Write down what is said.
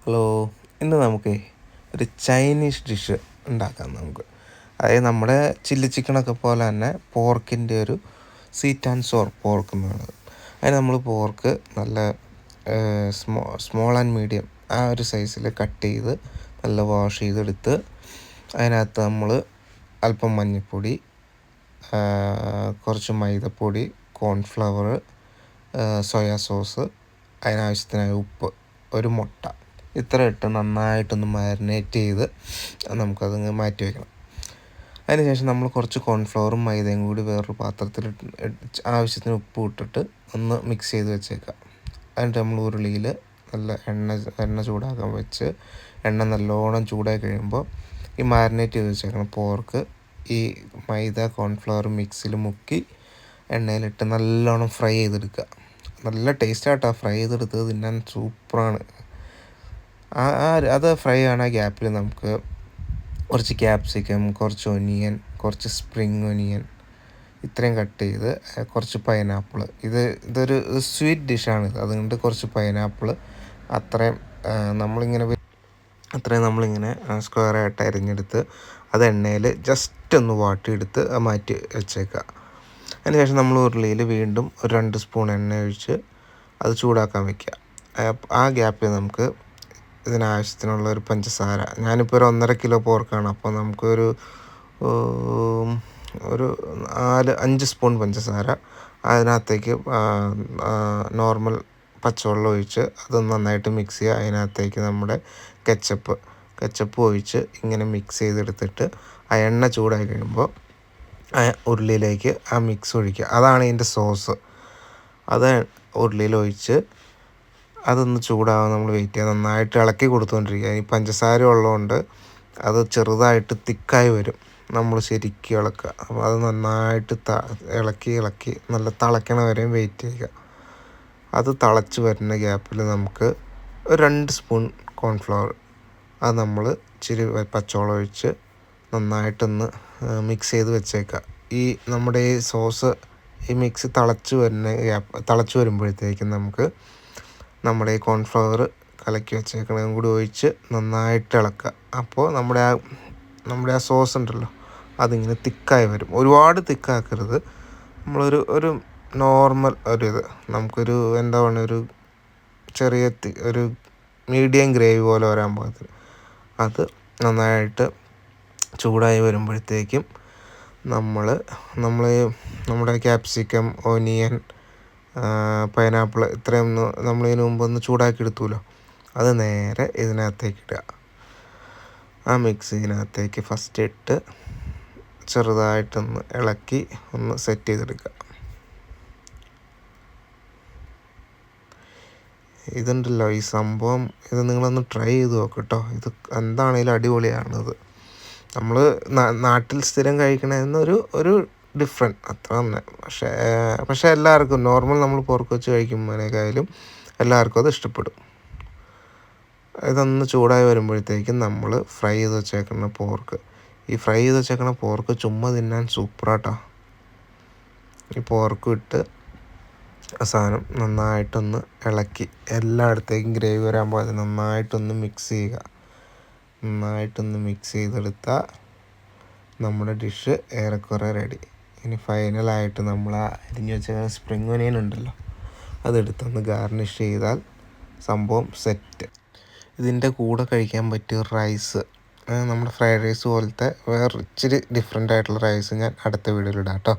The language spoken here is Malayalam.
ഹലോ, ഇന്ന് നമുക്ക് ഒരു ചൈനീസ് ഡിഷ് ഉണ്ടാക്കാം നമുക്ക്. അതായത് നമ്മുടെ ചില്ലി ചിക്കനൊക്കെ പോലെ തന്നെ പോർക്കിൻ്റെ ഒരു സ്വീറ്റ് ആൻഡ് സോർ പോർക്ക് എന്നുള്ളത്. അതിന് നമ്മൾ പോർക്ക് നല്ല സ്മോൾ ആൻഡ് മീഡിയം ആ ഒരു സൈസിൽ കട്ട് ചെയ്ത് നല്ല വാഷ് ചെയ്തെടുത്ത് അതിനകത്ത് നമ്മൾ അല്പം മഞ്ഞൾപ്പൊടി, കുറച്ച് മൈദപ്പൊടി, കോൺഫ്ലവർ, സോയാ സോസ്, അതിനാവശ്യത്തിനായ ഉപ്പ്, ഒരു മുട്ട, ഇത്ര ഇട്ട് നന്നായിട്ടൊന്ന് മാരിനേറ്റ് ചെയ്ത് നമുക്കതങ്ങ് മാറ്റി വയ്ക്കണം. അതിനുശേഷം നമ്മൾ കുറച്ച് കോൺഫ്ലവറും മൈദയും കൂടി വേറൊരു പാത്രത്തിൽ ആവശ്യത്തിന് ഉപ്പ് ഇട്ടിട്ട് ഒന്ന് മിക്സ് ചെയ്ത് വെച്ചേക്കാം. എന്നിട്ട് നമ്മൾ ഉരുളിയിൽ നല്ല എണ്ണ ചൂടാക്കാൻ വെച്ച് എണ്ണ നല്ലോണം ചൂടായി കഴിയുമ്പോൾ ഈ മാരിനേറ്റ് ചെയ്ത് വെച്ചേക്കണം പോർക്ക് ഈ മൈദ കോൺഫ്ലവർ മിക്സിൽ മുക്കി എണ്ണയിലിട്ട് നല്ലോണം ഫ്രൈ ചെയ്തെടുക്കുക. നല്ല ടേസ്റ്റായിട്ടാണ് ഫ്രൈ ചെയ്തെടുത്തത്, തിന്നാൻ സൂപ്പറാണ്. അത് ഫ്രൈ ആവുന്ന ഗ്യാപ്പിൽ നമുക്ക് കുറച്ച് ക്യാപ്സിക്കം, കുറച്ച് ഒനിയൻ, കുറച്ച് സ്പ്രിങ് ഒനിയൻ ഇത്രയും കട്ട് ചെയ്ത്, കുറച്ച് പൈനാപ്പിൾ, ഇതൊരു സ്വീറ്റ് ഡിഷാണിത്, അതുകൊണ്ട് കുറച്ച് പൈനാപ്പിൾ അത്രയും നമ്മളിങ്ങനെ സ്ക്വയറായിട്ട് അരിഞ്ഞെടുത്ത് അത് എണ്ണയിൽ ജസ്റ്റ് ഒന്ന് വാട്ടിയെടുത്ത് മാറ്റി വെച്ചേക്കുക. അതിനുശേഷം നമ്മൾ ഉരുളിയിൽ വീണ്ടും ഒരു 2 സ്പൂൺ എണ്ണ ഒഴിച്ച് അത് ചൂടാക്കാൻ വയ്ക്കുക. ആ ഗ്യാപ്പിൽ നമുക്ക് ഇതിനാവശ്യത്തിനുള്ള ഒരു പഞ്ചസാര, ഞാനിപ്പോൾ ഒരു 1.5 കിലോ പോർക്കാണ്, അപ്പോൾ നമുക്കൊരു 5 സ്പൂൺ പഞ്ചസാര, അതിനകത്തേക്ക് നോർമൽ പച്ചവെള്ളം ഒഴിച്ച് അത് നന്നായിട്ട് മിക്സ് ചെയ്യുക. അതിനകത്തേക്ക് നമ്മുടെ കെച്ചപ്പ് ഒഴിച്ച് ഇങ്ങനെ മിക്സ് ചെയ്തെടുത്തിട്ട് ആ എണ്ണ ചൂടായി കഴിയുമ്പോൾ ആ ഉരുളിയിലേക്ക് ആ മിക്സ് ഒഴിക്കുക. അതാണ് ഇതിൻ്റെ സോസ്. അത് ഉരുളിയിൽ ഒഴിച്ച് അതൊന്ന് ചൂടാവാൻ നമ്മൾ വെയിറ്റ് ചെയ്യുക. നന്നായിട്ട് ഇളക്കി കൊടുത്തുകൊണ്ടിരിക്കുക. ഈ പഞ്ചസാര ഉള്ളതുകൊണ്ട് അത് ചെറുതായിട്ട് തിക്കായി വരും, നമ്മൾ ശരിക്കും ഇളക്കുക. അപ്പോൾ അത് നന്നായിട്ട് ഇളക്കി നല്ല തിളയ്ക്കണ വരെയും വെയിറ്റ് ചെയ്യുക. അത് തിളച്ച് വരുന്ന ഗ്യാപ്പിൽ നമുക്ക് 2 സ്പൂൺ കോൺഫ്ലവർ, അത് നമ്മൾ ഇച്ചിരി പച്ചവെള്ളം ഒഴിച്ച് നന്നായിട്ടൊന്ന് മിക്സ് ചെയ്ത് വെച്ചേക്കുക. ഈ നമ്മുടെ ഈ സോസ് ഈ മിക്സ് തിളച്ച് വരുമ്പോഴത്തേക്കും നമുക്ക് നമ്മുടെ ഈ കോൺഫ്ലവർ കലക്കി വെച്ചേക്കണതും കൂടി ഒഴിച്ച് നന്നായിട്ട് ഇളക്കുക. അപ്പോൾ നമ്മുടെ ആ സോസ് ഉണ്ടല്ലോ അതിങ്ങനെ തിക്കായി വരും. ഒരുപാട് തിക്കാക്കരുത്, നമ്മളൊരു നോർമൽ നമുക്കൊരു എന്താ പറയുക, ഒരു ചെറിയ ഒരു മീഡിയം ഗ്രേവി പോലെ വരാൻ പാകത്തിന് അത് നന്നായിട്ട് ചൂടായി വരുമ്പോഴത്തേക്കും നമ്മുടെ ക്യാപ്സിക്കം, ഓനിയൻ, പൈനാപ്പിൾ ഇത്രയും നമ്മളിതിന് മുമ്പ് ഒന്ന് ചൂടാക്കി എടുത്തുല്ലോ, അത് നേരെ ഇതിനകത്തേക്ക് ഇടുക. ആ മിക്സ് ഇതിനകത്തേക്ക് ഫസ്റ്റ് ഇട്ട് ചെറുതായിട്ടൊന്ന് ഇളക്കി ഒന്ന് സെറ്റ് ചെയ്തെടുക്കുക. ഇതുണ്ടല്ലോ ഈ സംഭവം, ഇത് നിങ്ങളൊന്ന് ട്രൈ ചെയ്ത് നോക്കട്ടോ. ഇത് എന്താണേലും അടിപൊളിയാണിത്. നമ്മൾ നാട്ടിൽ സ്ഥിരം കഴിക്കണതിന് ഒരു ഡിഫറെൻറ്റ് അത്ര തന്നെ. പക്ഷേ എല്ലാവർക്കും നോർമൽ നമ്മൾ പോർക്ക് വെച്ച് കഴിക്കുമ്പോഴേക്കായാലും എല്ലാവർക്കും അത് ഇഷ്ടപ്പെടും. ഇതൊന്ന് ചൂടായി വരുമ്പോഴത്തേക്കും നമ്മൾ ഫ്രൈ ചെയ്ത് വെച്ചേക്കുന്ന പോർക്ക് ചുമ്മാ തിന്നാൻ സൂപ്പറാട്ടോ. ഈ പോർക്ക് ഇട്ട് സാധനം നന്നായിട്ടൊന്ന് ഇളക്കി എല്ലായിടത്തേക്കും ഗ്രേവി വരാൻ പോലെ നന്നായിട്ടൊന്ന് മിക്സ് ചെയ്യുക. നന്നായിട്ടൊന്ന് മിക്സ് ചെയ്തെടുത്താൽ നമ്മുടെ ഡിഷ് ഏറെക്കുറെ റെഡി. ഇനി ഫൈനലായിട്ട് നമ്മൾ ആ അരിഞ്ഞു വെച്ച സ്പ്രിങ് ഒനിയൻ ഉണ്ടല്ലോ അതെടുത്തൊന്ന് ഗാർണിഷ് ചെയ്താൽ സംഭവം സെറ്റ്. ഇതിൻ്റെ കൂടെ കഴിക്കാൻ പറ്റിയ റൈസ്, നമ്മുടെ ഫ്രൈഡ് റൈസ് പോലത്തെ വേറെ ഇച്ചിരി ഡിഫറെൻ്റ് ആയിട്ടുള്ള റൈസ് ഞാൻ അടുത്ത വീഡിയോയിൽ ഇടാം കേട്ടോ.